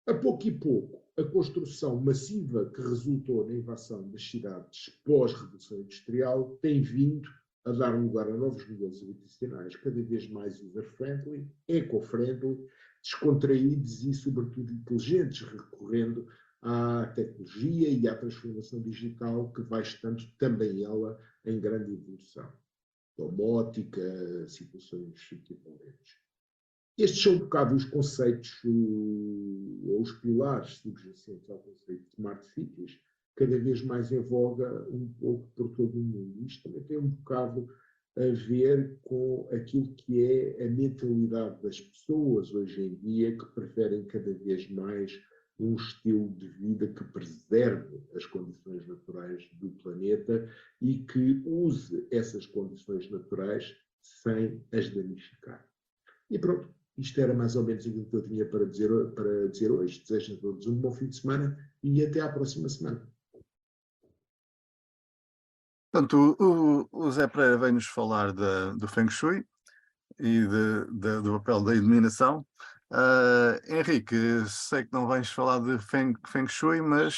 A pouco e pouco, a construção massiva que resultou na invasão das cidades pós-revolução industrial tem vindo a dar lugar a novos modelos habitacionais cada vez mais user-friendly, eco-friendly, descontraídos e, sobretudo, inteligentes, recorrendo à tecnologia e à transformação digital que vai estando também ela em grande evolução. Domótica, situações equivalentes. Estes são um bocado os conceitos, ou os pilares subjacentes ao conceito de Smart Cities, cada vez mais em voga um pouco por todo o mundo. Isto também tem um bocado a ver com aquilo que é a mentalidade das pessoas hoje em dia, que preferem cada vez mais um estilo de vida que preserve as condições naturais do planeta e que use essas condições naturais sem as danificar. E pronto, isto era mais ou menos aquilo que eu tinha para dizer hoje. Desejo a todos um bom fim de semana e até à próxima semana. Portanto, o Zé Pereira vem-nos falar do Feng Shui e do papel da iluminação. Henrique, sei que não vens falar de Feng Shui, mas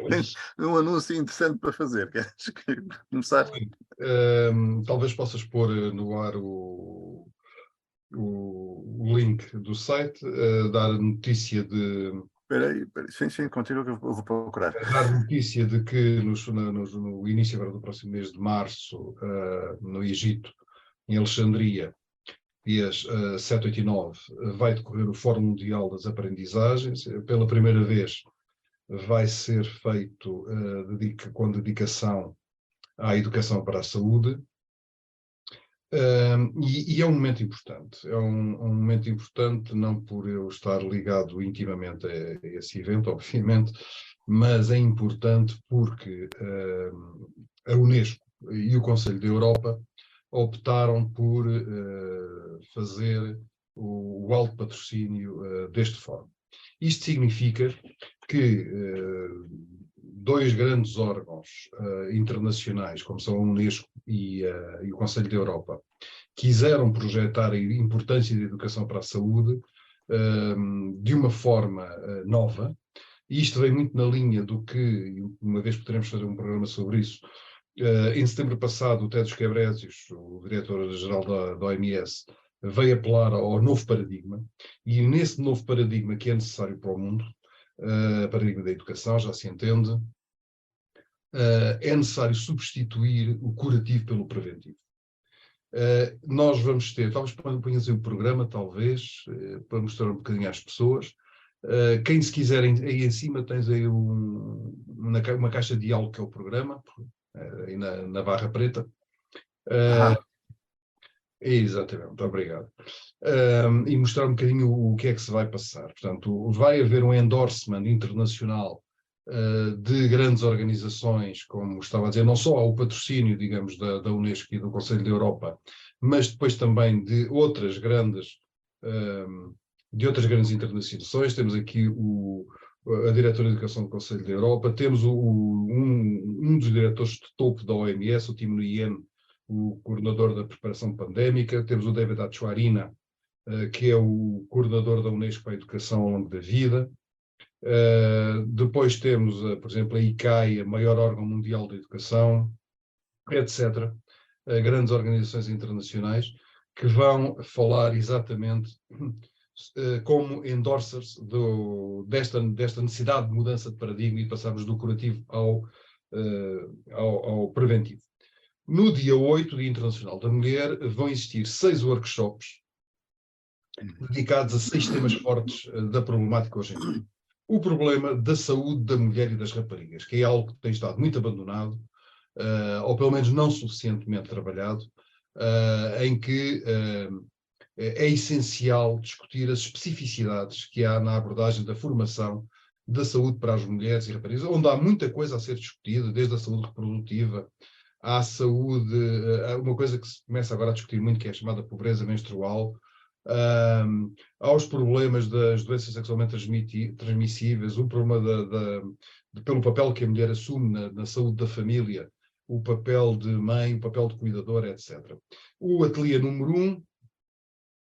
tens um anúncio interessante para fazer. Queres começar? Talvez possas pôr no ar o link do site, dar notícia de... Espera aí, sim, continua que eu vou procurar. Dar notícia de que no início agora do próximo mês de março, no Egito, em Alexandria, dias 7, 8 e 9, vai decorrer o Fórum Mundial das Aprendizagens. Pela primeira vez vai ser feito com dedicação à educação para a saúde. E é um momento importante. É um momento importante não por eu estar ligado intimamente a esse evento, obviamente, mas é importante porque a Unesco e o Conselho da Europa optaram por fazer o alto patrocínio deste fórum. Isto significa que dois grandes órgãos internacionais, como são a Unesco e o Conselho da Europa, quiseram projetar a importância da educação para a saúde de uma forma nova, e isto vem muito na linha do que, uma vez poderemos fazer um programa sobre isso, em setembro passado o Tedros Ghebreyesus, o diretor-geral da OMS, veio apelar ao novo paradigma, e nesse novo paradigma que é necessário para o mundo, paradigma da educação, já se entende, é necessário substituir o curativo pelo preventivo. Nós vamos ter, talvez ponhas o programa, talvez, para mostrar um bocadinho às pessoas. Quem se quiser, aí em cima tens aí uma caixa de diálogo que é o programa, aí na barra preta. Exatamente, muito obrigado. E mostrar um bocadinho o que é que se vai passar. Portanto, vai haver um endorsement internacional de grandes organizações, como estava a dizer, não só ao patrocínio, digamos, da Unesco e do Conselho da Europa, mas depois também de outras grandes internacionalizações. Temos aqui a diretora de Educação do Conselho da Europa, temos um dos diretores de topo da OMS, o Tim Nguyen, o coordenador da preparação pandémica, temos o David Achuarina, que é o coordenador da Unesco para a Educação ao longo da vida. Depois temos, por exemplo, a ICAI, a maior órgão mundial da educação, etc. Grandes organizações internacionais que vão falar exatamente como endorsers desta necessidade de mudança de paradigma e passarmos do curativo ao preventivo. No dia 8, Dia Internacional da Mulher, vão existir 6 workshops dedicados a 6 temas fortes da problemática hoje em dia. O problema da saúde da mulher e das raparigas, que é algo que tem estado muito abandonado, ou pelo menos não suficientemente trabalhado, em que é essencial discutir as especificidades que há na abordagem da formação da saúde para as mulheres e raparigas, onde há muita coisa a ser discutida, desde a saúde reprodutiva à saúde, uma coisa que se começa agora a discutir muito, que é a chamada pobreza menstrual, aos problemas das doenças sexualmente transmissíveis, o problema pelo papel que a mulher assume na saúde da família, o papel de mãe, o papel de cuidadora, etc. O ateliê número 1,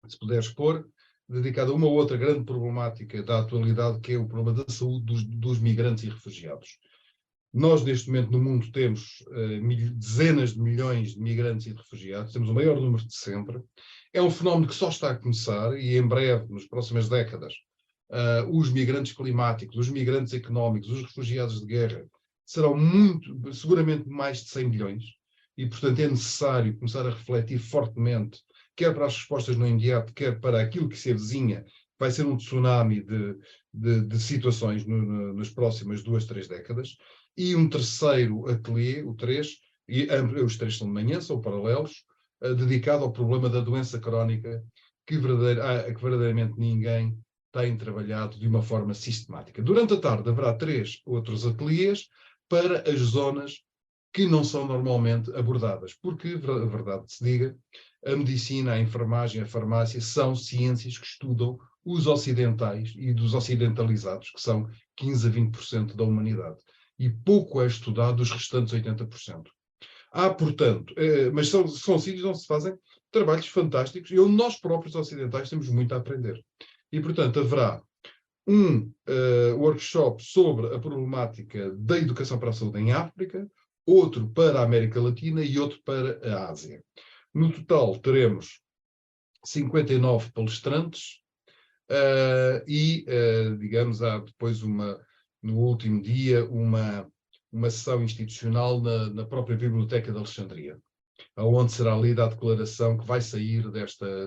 se puder expor, dedicado a uma outra grande problemática da atualidade, que é o problema da saúde dos migrantes e refugiados. Nós, neste momento, no mundo, temos dezenas de milhões de migrantes e de refugiados, temos o maior número de sempre. É um fenómeno que só está a começar e, em breve, nas próximas décadas, os migrantes climáticos, os migrantes económicos, os refugiados de guerra, serão seguramente mais de 100 milhões. E, portanto, é necessário começar a refletir fortemente, quer para as respostas no imediato, quer para aquilo que se avizinha, vai ser um tsunami de situações nas próximas 2, 3 décadas. E um terceiro ateliê, o 3, e os 3 são de manhã, são paralelos, dedicado ao problema da doença crónica, que verdadeiramente ninguém tem trabalhado de uma forma sistemática. Durante a tarde haverá 3 outros ateliês para as zonas que não são normalmente abordadas, porque, a verdade se diga, a medicina, a enfermagem, a farmácia são ciências que estudam os ocidentais e dos ocidentalizados, que são 15 a 20% da humanidade. E pouco é estudado os restantes 80%. Portanto, mas são sítios onde se fazem trabalhos fantásticos e onde nós próprios ocidentais temos muito a aprender. E, portanto, haverá um workshop sobre a problemática da educação para a saúde em África, outro para a América Latina e outro para a Ásia. No total, teremos 59 palestrantes digamos, há depois no último dia, uma sessão institucional na própria Biblioteca de Alexandria, onde será lida a declaração que vai sair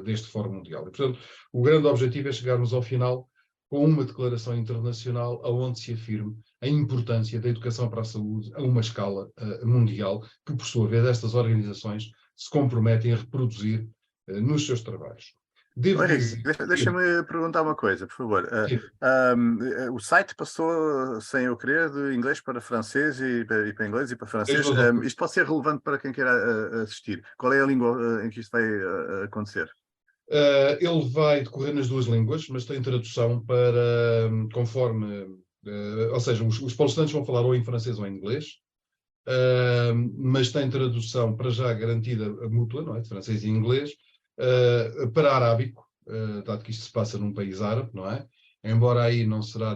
deste Fórum Mundial. E, portanto, o grande objetivo é chegarmos ao final com uma declaração internacional onde se afirme a importância da educação para a saúde a uma escala mundial, que, por sua vez, estas organizações se comprometem a reproduzir nos seus trabalhos. Deixa-me perguntar uma coisa, por favor. O site passou, sem eu querer, de inglês para francês e para inglês e para francês. Isto pode ser relevante para quem queira assistir. Qual é a língua em que isto vai acontecer? Ele vai decorrer nas 2 línguas, mas tem tradução para conforme... ou seja, os palestrantes vão falar ou em francês ou em inglês, mas tem tradução para já garantida mútua, não é? De francês e inglês, para arábico, dado que isto se passa num país árabe, não é? Embora aí não será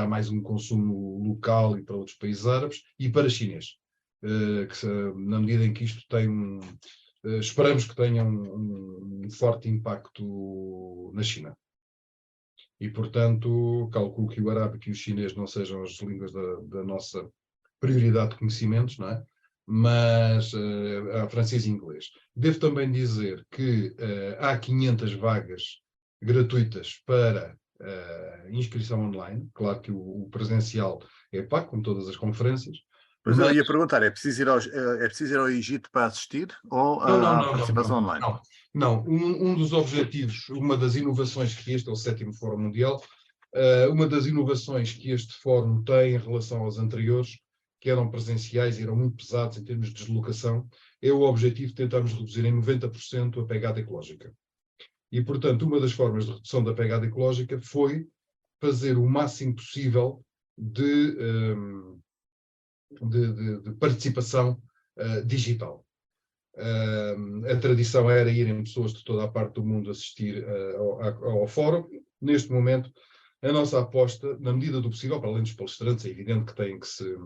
mais um consumo local e para outros países árabes, e para chinês, na medida em que isto tem esperamos que tenha um forte impacto na China. E, portanto, calculo que o arábico e o chinês não sejam as línguas da nossa prioridade de conhecimentos, não é? Mas há francês e inglês. Devo também dizer que há 500 vagas gratuitas para inscrição online. Claro que o presencial é pago, como todas as conferências, Pois eu Mas ia perguntar, é preciso ir ao Egito para assistir ou há participação online? Não. Um dos objetivos, uma das inovações que este é o 7º Fórum Mundial, uma das inovações que este fórum tem em relação aos anteriores, que eram presenciais e eram muito pesados em termos de deslocação, é o objetivo de tentarmos reduzir em 90% a pegada ecológica. E, portanto, uma das formas de redução da pegada ecológica foi fazer o máximo possível de participação digital. A tradição era irem pessoas de toda a parte do mundo assistir ao fórum. Neste momento, a nossa aposta, na medida do possível, para além dos palestrantes, é evidente que têm que se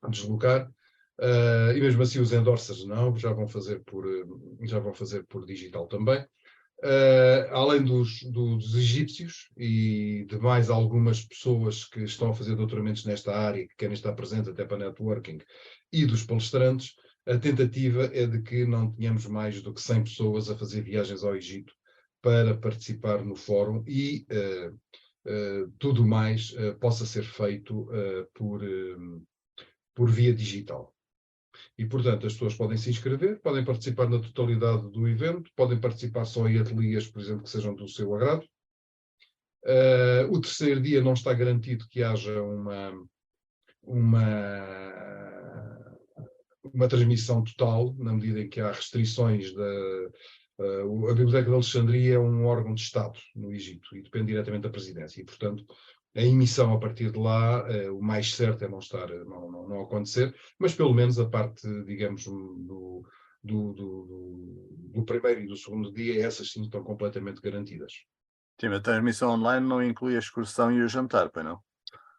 deslocar, e mesmo assim os endorsers não, já vão fazer por digital também. Além dos egípcios e de mais algumas pessoas que estão a fazer doutoramentos nesta área e que querem estar presentes até para networking, e dos palestrantes, a tentativa é de que não tenhamos mais do que 100 pessoas a fazer viagens ao Egito para participar no fórum e tudo mais possa ser feito por via digital. E, portanto, as pessoas podem se inscrever, podem participar na totalidade do evento, podem participar só em ateliês, por exemplo, que sejam do seu agrado. O terceiro dia não está garantido que haja uma transmissão total, na medida em que há restrições a Biblioteca de Alexandria é um órgão de Estado no Egito e depende diretamente da presidência. E, portanto, a emissão a partir de lá, o mais certo é não acontecer, mas pelo menos a parte, digamos, do primeiro e do segundo dia, essas sim estão completamente garantidas. Sim, a transmissão online não inclui a excursão e o jantar, pois não?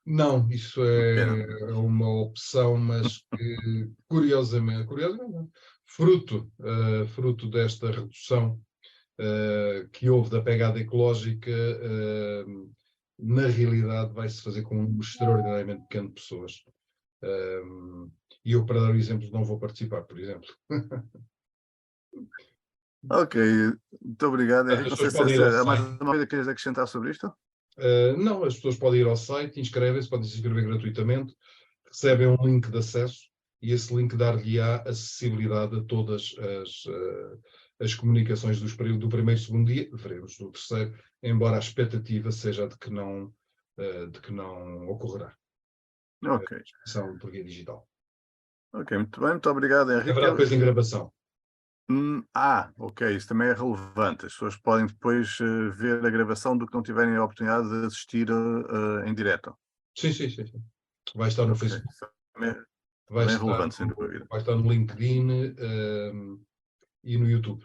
Não, isso é uma opção, mas que curiosamente não, fruto desta redução que houve da pegada ecológica, na realidade vai-se fazer com um número extraordinariamente pequeno de pessoas. E eu, para dar o exemplo, não vou participar, por exemplo. Ok, muito obrigado, Henrique. As Não sei pessoas podem ir se ao há mais site. uma coisa que queres acrescentar sobre isto? Não, as pessoas podem ir ao site, inscrevem-se, podem se inscrever gratuitamente, recebem um link de acesso e esse link dar-lhe-á acessibilidade a todas as comunicações do primeiro e segundo dia, veremos do terceiro, embora a expectativa seja de que não ocorrerá. Ok. São por via digital. Ok, muito bem, muito obrigado, Henrique. Haverá depois em gravação. Ok, isso também é relevante. As pessoas podem depois ver a gravação do que não tiverem a oportunidade de assistir em direto. Sim. Vai estar no Ok, Facebook. isso também é Vai relevante, sem dúvida. estar no LinkedIn e no YouTube.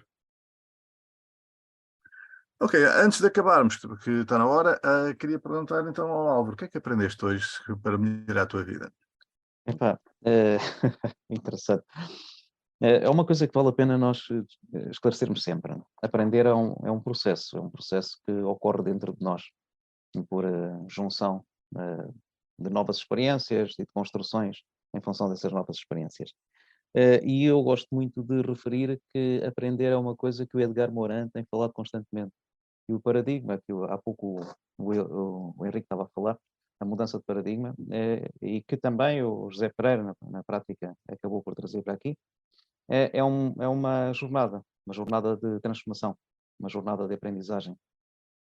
Ok, antes de acabarmos, porque está na hora, queria perguntar então ao Álvaro, o que é que aprendeste hoje para melhorar a tua vida? Epá, interessante. É uma coisa que vale a pena nós esclarecermos sempre. Aprender é um processo que ocorre dentro de nós, por junção de novas experiências e de construções em função dessas novas experiências. E eu gosto muito de referir que aprender é uma coisa que o Edgar Morin tem falado constantemente. E o paradigma, que há pouco o Henrique estava a falar, a mudança de paradigma, e que também o José Pereira, na prática, acabou por trazer para aqui, é uma jornada de transformação, uma jornada de aprendizagem.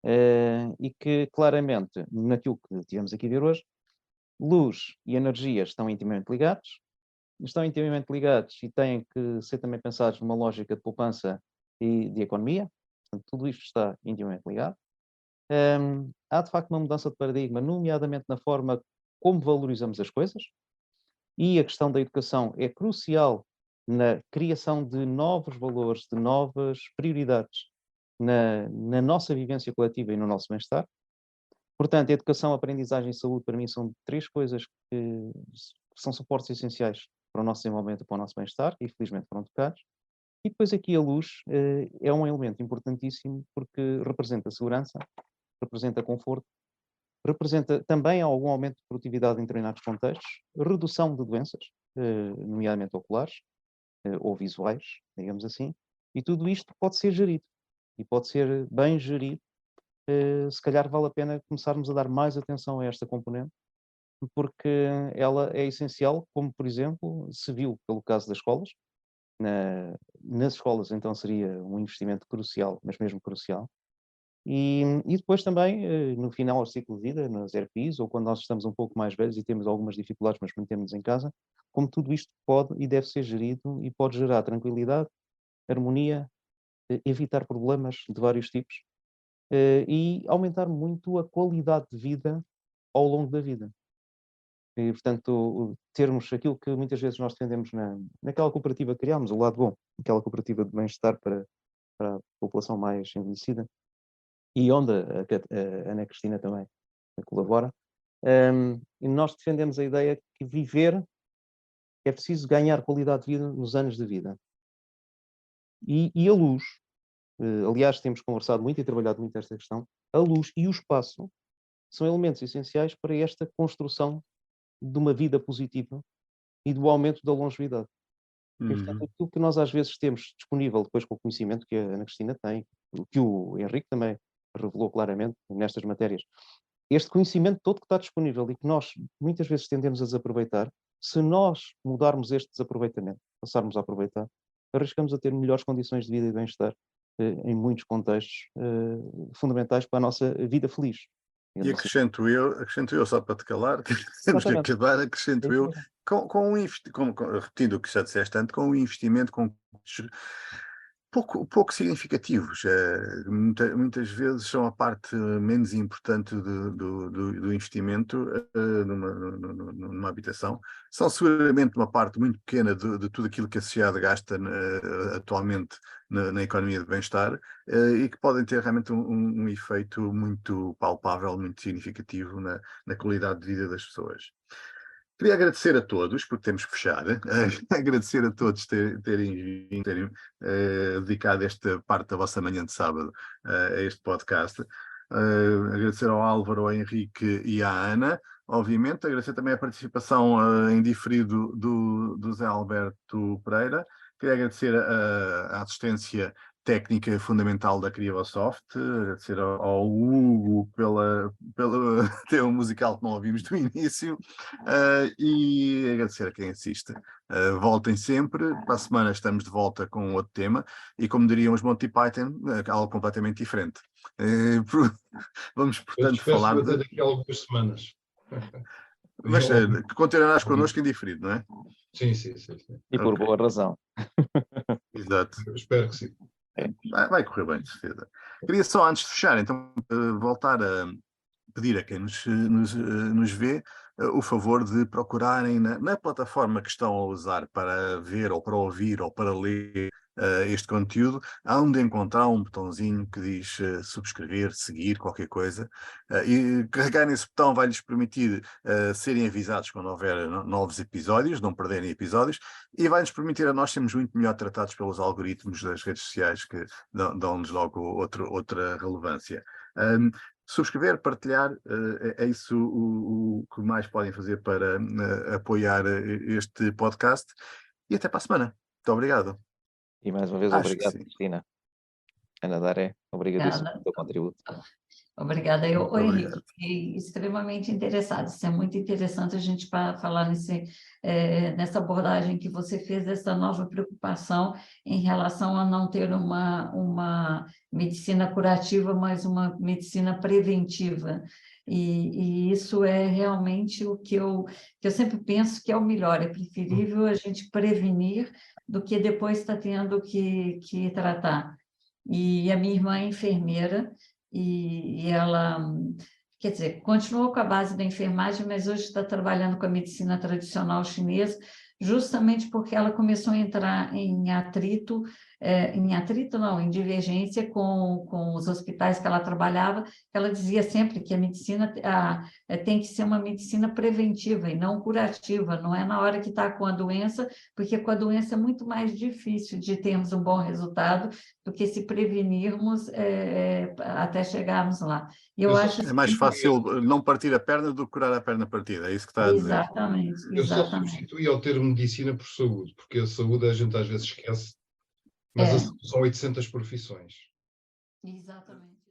E que, claramente, naquilo que tivemos aqui a ver hoje, luz e energia estão intimamente ligados e têm que ser também pensados numa lógica de poupança e de economia. Portanto, tudo isto está intimamente ligado. Há, de facto, uma mudança de paradigma, nomeadamente na forma como valorizamos as coisas, e a questão da educação é crucial na criação de novos valores, de novas prioridades na nossa vivência coletiva e no nosso bem-estar. Portanto, educação, aprendizagem e saúde, para mim, são 3 coisas que são suportes essenciais para o nosso desenvolvimento, para o nosso bem-estar, e felizmente foram tocados. E depois aqui a luz é um elemento importantíssimo porque representa segurança, representa conforto, representa também algum aumento de produtividade em determinados contextos, redução de doenças, nomeadamente oculares ou visuais, digamos assim, e tudo isto pode ser gerido e pode ser bem gerido. Se calhar vale a pena começarmos a dar mais atenção a esta componente porque ela é essencial, como, por exemplo, se viu pelo caso das escolas. Nas escolas, então, seria um investimento crucial, mas mesmo crucial. E depois também, no final do ciclo de vida, nas ERPs, ou quando nós estamos um pouco mais velhos e temos algumas dificuldades, mas mantemos-nos em casa, como tudo isto pode e deve ser gerido e pode gerar tranquilidade, harmonia, evitar problemas de vários tipos, e aumentar muito a qualidade de vida ao longo da vida. E, portanto, termos aquilo que muitas vezes nós defendemos naquela cooperativa que criámos, o lado bom, aquela cooperativa de bem-estar para a população mais envelhecida, e onde a Ana Cristina também colabora. E nós defendemos a ideia que viver é preciso ganhar qualidade de vida nos anos de vida. E a luz, aliás, temos conversado muito e trabalhado muito esta questão, a luz e o espaço são elementos essenciais para esta construção de uma vida positiva e do aumento da longevidade. E, portanto, aquilo que nós às vezes temos disponível depois com o conhecimento que a Ana Cristina tem, que o Henrique também revelou claramente nestas matérias, este conhecimento todo que está disponível e que nós muitas vezes tendemos a desaproveitar, se nós mudarmos este desaproveitamento, passarmos a aproveitar, arriscamos a ter melhores condições de vida e bem-estar em muitos contextos fundamentais para a nossa vida feliz. E acrescento eu, só para te calar, que temos que Exatamente. acabar, acrescento eu, repetindo o que já disseste tanto, com um investimento com pouco significativos. Muitas vezes são a parte menos importante do investimento numa habitação. São seguramente uma parte muito pequena de tudo aquilo que a sociedade gasta atualmente na economia de bem-estar, e que podem ter realmente um efeito muito palpável, muito significativo na qualidade de vida das pessoas. Queria agradecer a todos, porque temos que fechar, agradecer a todos terem dedicado esta parte da vossa manhã de sábado a este podcast. Agradecer ao Álvaro, ao Henrique e à Ana, obviamente. Agradecer também a participação em diferido do Zé Alberto Pereira. Queria agradecer a assistência técnica fundamental da Criavosoft, agradecer ao Hugo pelo tema musical que não ouvimos do início, e agradecer a quem assiste. Voltem sempre, para a semana estamos de volta com outro tema, e como diriam os Monty Python, algo completamente diferente. Vamos, portanto, falar até daqui a algumas semanas. Mas continuarás connosco em diferido, não é? Sim. E por boa razão. Exato. Eu espero que sim. Vai correr bem, de certeza. Queria só, antes de fechar, então, voltar a pedir a quem nos vê o favor de procurarem na plataforma que estão a usar para ver, ou para ouvir, ou para ler este conteúdo, há onde encontrar um botãozinho que diz subscrever, seguir, qualquer coisa, e carregar nesse botão vai-lhes permitir serem avisados quando houver novos episódios, não perderem episódios, e vai-nos permitir a nós sermos muito melhor tratados pelos algoritmos das redes sociais, que dão-nos logo outra relevância. Subscrever, partilhar, é isso o que mais podem fazer para apoiar este podcast, e até para a semana. Muito obrigado. E mais uma vez, obrigado, Cristina. Ana Daré, obrigadíssimo pelo teu contributo. Obrigada. Eu, Muito Henrique, obrigado. fiquei extremamente interessada. Isso é muito interessante a gente falar nessa abordagem que você fez, dessa nova preocupação em relação a não ter uma medicina curativa, mas uma medicina preventiva. E isso é realmente o que eu sempre penso que é o melhor. É preferível a gente prevenir do que depois estar tendo que tratar. E a minha irmã é enfermeira, e ela, quer dizer, continuou com a base da enfermagem, mas hoje está trabalhando com a medicina tradicional chinesa, justamente porque ela começou a entrar em divergência com os hospitais que ela trabalhava. Ela dizia sempre que a medicina tem que ser uma medicina preventiva e não curativa, não é na hora que está com a doença, porque com a doença é muito mais difícil de termos um bom resultado do que se prevenirmos até chegarmos lá. Eu acho É mais fácil não partir a perna do que curar a perna partida, é isso que está a dizer. Exatamente. Eu só substituí ao termo medicina por saúde, porque a saúde a gente às vezes esquece, mas a saúde são 800 profissões. Exatamente.